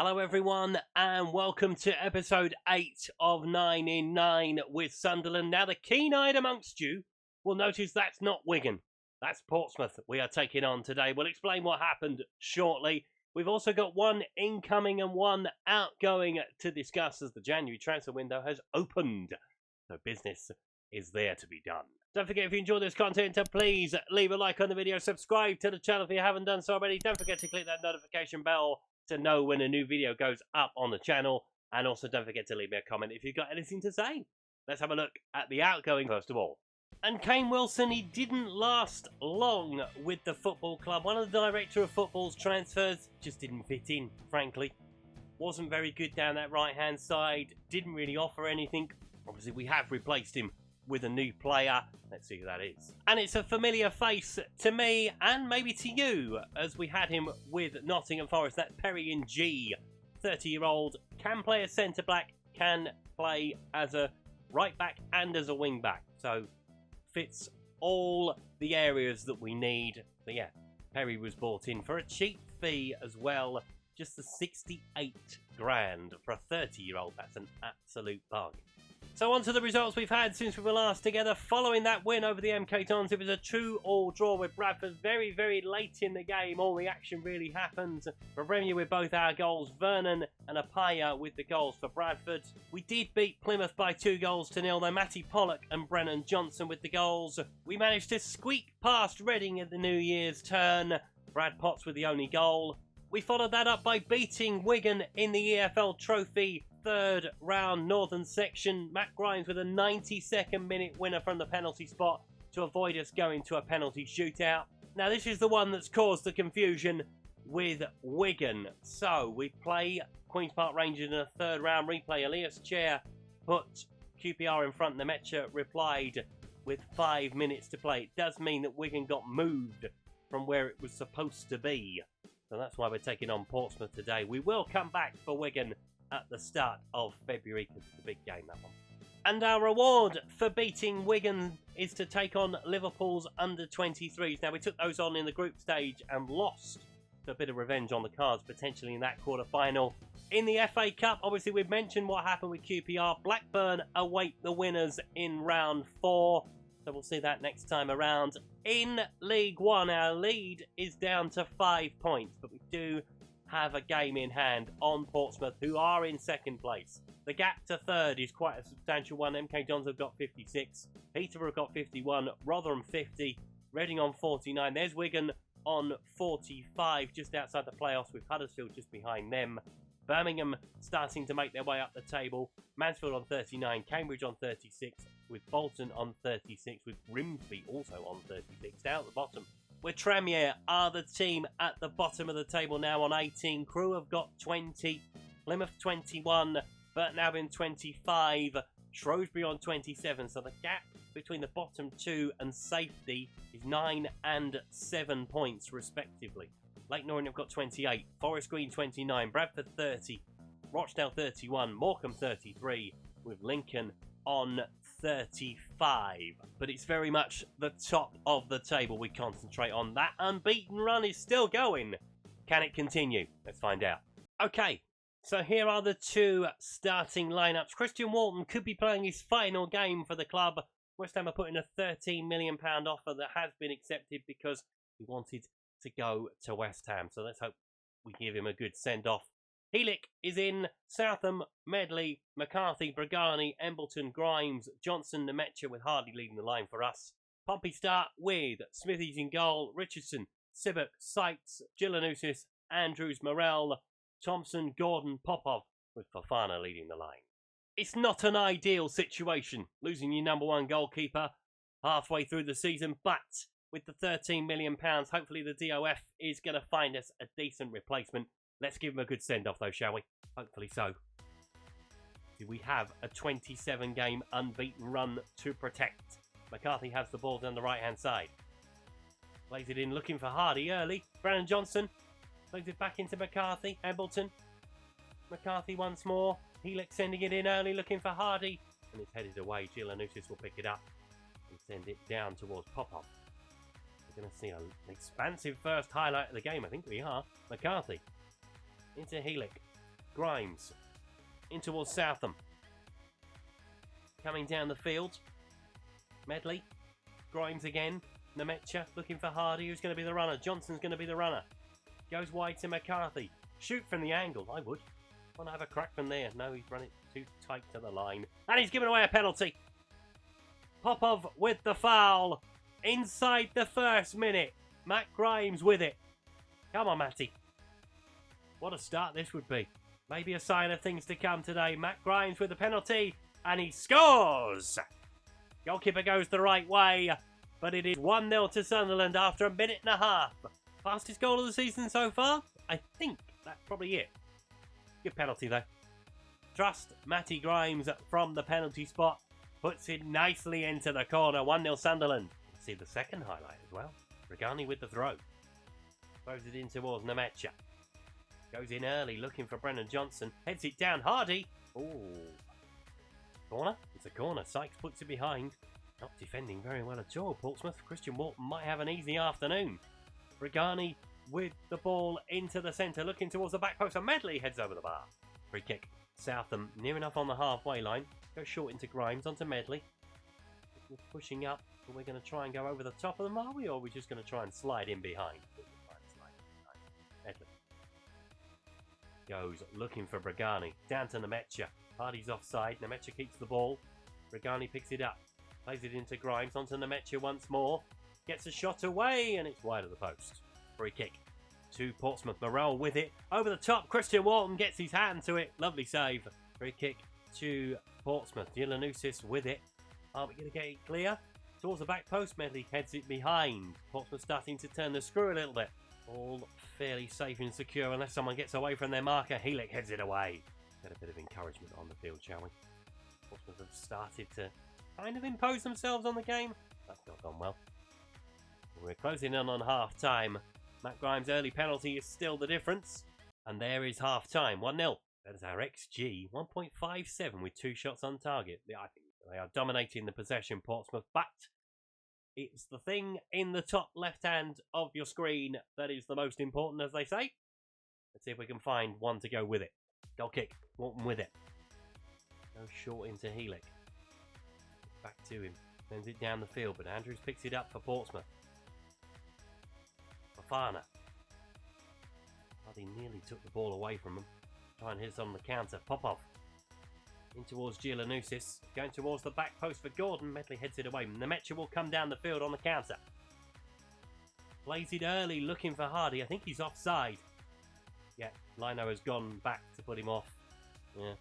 Hello everyone and welcome to episode 8 of 9 in 9 with Sunderland. Now the keen-eyed amongst you will notice that's not Wigan, that's Portsmouth we are taking on today. We'll explain what happened shortly. We've also got one incoming and one outgoing to discuss as the January transfer window has opened. So business is there to be done. Don't forget, if you enjoy this content, to please leave a like on the video, subscribe to the channel if you haven't done so already. Don't forget to click that notification bell to know when a new video goes up on the channel, and also don't forget to leave me a comment if you've got anything to say. Let's have a look at the outgoing first of all. And Kane Wilson, he didn't last long with the football club. One of the director of football's transfers just didn't fit in, frankly. Wasn't very good down that right hand side, didn't really offer anything. Obviously we have replaced him with a new player. Let's see who that is. And it's a familiar face to me and maybe to you, as we had him with Nottingham Forest. That Perry in G, 30-year-old, can play as centre-back, can play as a right-back and as a wing-back. So fits all the areas that we need. So yeah, Perry was bought in for a cheap fee as well. Just the 68 grand for a 30-year-old. That's an absolute bargain. So on to the results we've had since we were last together. Following that win over the MK Dons, it was a 2-2 draw with Bradford. Very, very late in the game, all the action really happened. Revenia with both our goals, Vernon and Apaya with the goals for Bradford. We did beat Plymouth by 2-0, though. Matty Pollock and Brennan Johnson with the goals. We managed to squeak past Reading at the New Year's turn. Brad Potts with the only goal. We followed that up by beating Wigan in the EFL Trophy third round Northern section. Matt Grimes with a 92nd minute winner from the penalty spot to avoid us going to a penalty shootout. Now this is the one that's caused the confusion with Wigan. So we play Queen's Park Rangers in a third round replay. Elias Chair put QPR in front. Nemecha replied with 5 minutes to play. It does mean that Wigan got moved from where it was supposed to be. So that's why we're taking on Portsmouth today. We will come back for Wigan at the start of February, because it's a big game, that one. And our reward for beating Wigan is to take on Liverpool's under-23s. Now, we took those on in the group stage and lost. So a bit of revenge on the cards, potentially in that quarter-final. In the FA Cup, obviously, we've mentioned what happened with QPR. Blackburn await the winners in round 4. So we'll see that next time around. In League One, our lead is down to 5 points, but we do have a game in hand on Portsmouth, who are in second place. The gap to third is quite a substantial one. MK Dons have got 56, Peterborough have got 51, Rotherham 50, Reading on 49. There's Wigan on 45, just outside the playoffs, with Huddersfield just behind them. Birmingham starting to make their way up the table. Mansfield on 39, Cambridge on 36, with Bolton on 36, with Grimsby also on 36. Down at the bottom, where Tranmere are the team at the bottom of the table now on 18. Crewe have got 20, Plymouth 21, Burton Albion 25, Shrewsbury on 27. So the gap between the bottom two and safety is 9 and 7 points respectively. Lake Norton have got 28, Forest Green 29, Bradford 30, Rochdale 31, Morecambe 33, with Lincoln on 35. But it's very much the top of the table we concentrate on. That unbeaten run is still going. Can it continue? Let's find out. Okay, so here are the two starting lineups. Christian Walton could be playing his final game for the club. West Ham are putting a £13 million offer that has been accepted because he wanted to go to West Ham. So let's hope we give him a good send-off. Heelick is in, Southam, Medley, McCarthy, Bragani, Embleton, Grimes, Johnson, Nemecha, with Hardy leading the line for us. Pompey start with Smithies in goal, Richardson, Sibbock, Sykes, Gillanusis, Andrews, Morel, Thompson, Gordon, Popov, with Fofana leading the line. It's not an ideal situation, losing your number one goalkeeper halfway through the season, but with the £13 million, hopefully the DOF is going to find us a decent replacement. Let's give him a good send-off, though, shall we? Hopefully so. We have a 27-game unbeaten run to protect. McCarthy has the ball down the right-hand side. Plays it in, looking for Hardy early. Brennan Johnson plays it back into McCarthy. Embleton. McCarthy once more. Heelick sending it in early, looking for Hardy. And it's headed away. Gillanusis will pick it up and send it down towards Popov. We're going to see an expansive first highlight of the game. I think we are. McCarthy into Heelick. Grimes in towards Southam. Coming down the field. Medley. Grimes again. Nemecha looking for Hardy, who's going to be the runner. Johnson's going to be the runner. Goes wide to McCarthy. Shoot from the angle. I would. Want to have a crack from there. No, he's run it too tight to the line. And he's given away a penalty. Popov with the foul. Inside the first minute. Matt Grimes with it. Come on, Matty. What a start this would be. Maybe a sign of things to come today. Matt Grimes with the penalty. And he scores! Goalkeeper goes the right way. But it is 1-0 to Sunderland after a minute and a half. Fastest goal of the season so far? I think that's probably it. Good penalty though. Trust Matty Grimes from the penalty spot. Puts it nicely into the corner. 1-0 Sunderland. See the second highlight as well. Regani with the throw. Throws it in towards Nemecha. Goes in early looking for Brennan Johnson. Heads it down. Hardy. Ooh. Corner? It's a corner. Sykes puts it behind. Not defending very well at all. Portsmouth. Christian Walton might have an easy afternoon. Regani with the ball into the centre. Looking towards the back post. And Medley heads over the bar. Free kick. Southam near enough on the halfway line. Goes short into Grimes. Onto Medley. We're pushing up. But we're going to try and go over the top of them, are we? Or are we just going to try and slide in behind? Medley goes looking for Bragani. Down to Nemecha. Hardy's offside. Nemecha keeps the ball. Bragani picks it up. Plays it into Grimes. Onto Nemecha once more. Gets a shot away and it's wide of the post. Free kick to Portsmouth. Morel with it. Over the top. Christian Walton gets his hand to it. Lovely save. Free kick to Portsmouth. Dilanusis with it. Are we going to get it clear? Towards the back post. Medley heads it behind. Portsmouth starting to turn the screw a little bit. All fairly safe and secure unless someone gets away from their marker. Heelick heads it away. Get a bit of encouragement on the field, shall we? Portsmouth have started to kind of impose themselves on the game. That's not gone well. We're closing in on half-time. Matt Grimes' early penalty is still the difference. And there is half-time. 1-0. That is our XG. 1.57 with 2 shots on target. I think they are dominating the possession, Portsmouth. But it's the thing in the top left hand of your screen that is the most important, as they say. Let's see if we can find one to go with it. Goal kick. Walton with it. Goes short into Heelick. Back to him. Sends it down the field, but Andrews picks it up for Portsmouth. Fafana. He nearly took the ball away from him. Try and hit us on the counter. Popov. In towards Gilanusis. Going towards the back post for Gordon. Medley heads it away. Nemecha will come down the field on the counter. Plays it early, looking for Hardy. I think he's offside. Yeah, Lino has gone back to put him off. Yeah.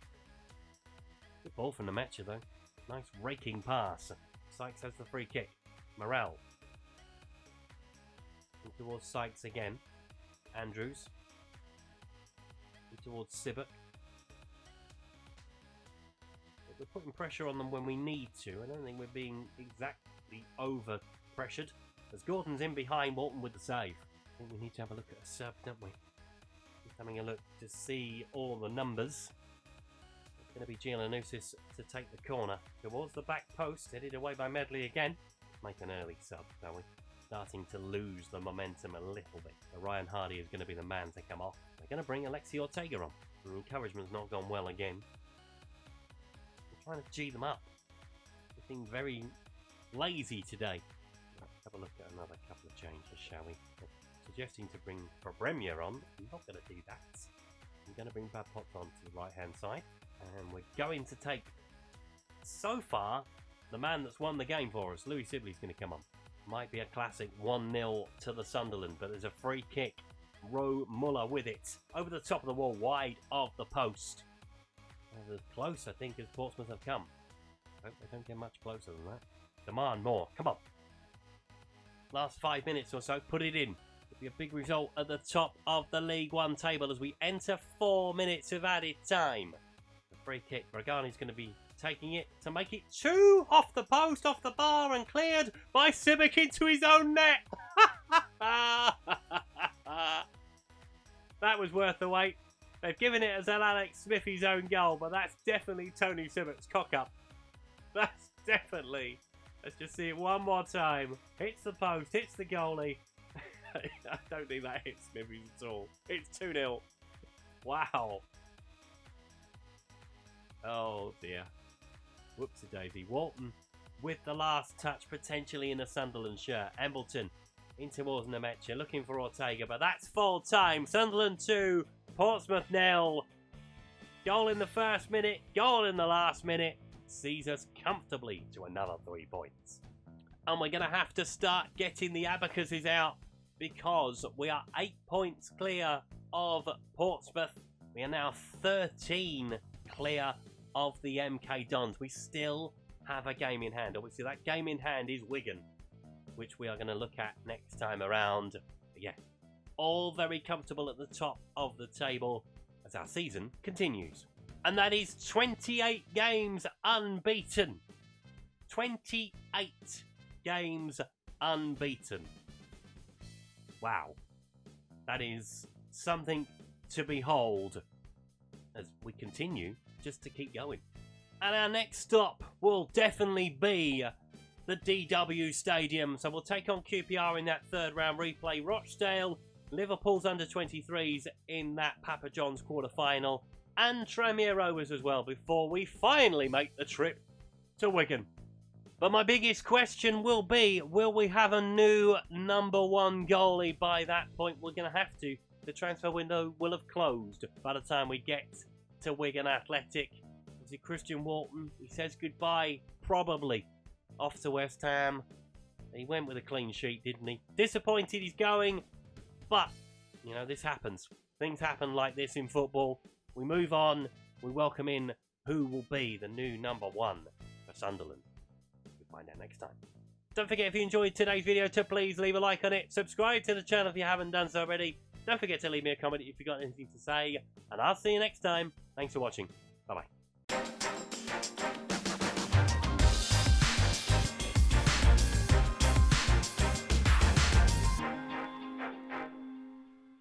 Good ball from Nemecha though. Nice raking pass. Sykes has the free kick. Morel. In towards Sykes again. Andrews. In towards Sibbock. We're putting pressure on them when we need to. I don't think we're being exactly over pressured. As Gordon's in behind Walton with the save. I think we need to have a look at a sub, don't we? Just having a look to see all the numbers. It's going to be Gilanusis to take the corner. Towards the back post, headed away by Medley again. Make an early sub, shall we? Starting to lose the momentum a little bit. So Ryan Hardy is going to be the man to come off. They're going to bring Alexi Ortega on. The encouragement's not gone well again. Trying to G them up. Looking very lazy today. Let's have a look at another couple of changes, shall we? Suggesting to bring Fabremia on. I'm not going to do that. I'm going to bring Babpot on to the right hand side. And we're going to take, so far, the man that's won the game for us. Louis Sibley's going to come on. Might be a classic 1-0 to the Sunderland, but there's a free kick. Roe Muller with it. Over the top of the wall, wide of the post. As close, I think, as Portsmouth have come. I hope they don't get much closer than that. Demand more. Come on. Last 5 minutes or so. Put it in. It'll be a big result at the top of the League One table as we enter 4 minutes of added time. The free kick. Bragani's going to be taking it to make it 2 off the post, off the bar, and cleared by Sibbock into his own net. That was worth the wait. They've given it as an Alex Smithy's own goal, but that's definitely Tony Sibbock's cock-up. That's definitely. Let's just see it one more time. Hits the post, hits the goalie. I don't think that hits Smithy's at all. It's 2-0. Wow. Oh dear. Whoopsie daisy. Walton with the last touch, potentially in a Sunderland shirt. Embleton in towards Nemecha, looking for Ortega, but that's full time. Sunderland 2, Portsmouth 0. Goal in the first minute, goal in the last minute. Sees us comfortably to another 3 points. And we're going to have to start getting the abacuses out because we are 8 points clear of Portsmouth. We are now 13 clear of the MK Dons. We still have a game in hand. Obviously, that game in hand is Wigan, which we are going to look at next time around. But yeah, all very comfortable at the top of the table as our season continues. And that is 28 games unbeaten. 28 games unbeaten. Wow. That is something to behold as we continue just to keep going. And our next stop will definitely be the DW Stadium. So we'll take on QPR in that third round replay. Rochdale, Liverpool's under-23s in that Papa John's quarter-final. And Tranmere Rovers as well before we finally make the trip to Wigan. But my biggest question will be, will we have a new number 1 goalie by that point? We're going to have to. The transfer window will have closed by the time we get to Wigan Athletic. Is it Christian Walton? He says goodbye, probably, off to West Ham. He went with a clean sheet, didn't he? Disappointed he's going, but, you know, this happens. Things happen like this in football. We move on. We welcome in who will be the new number 1 for Sunderland. We'll find out next time. Don't forget, if you enjoyed today's video, to please leave a like on it. Subscribe to the channel if you haven't done so already. Don't forget to leave me a comment if you've got anything to say. And I'll see you next time. Thanks for watching. Bye-bye.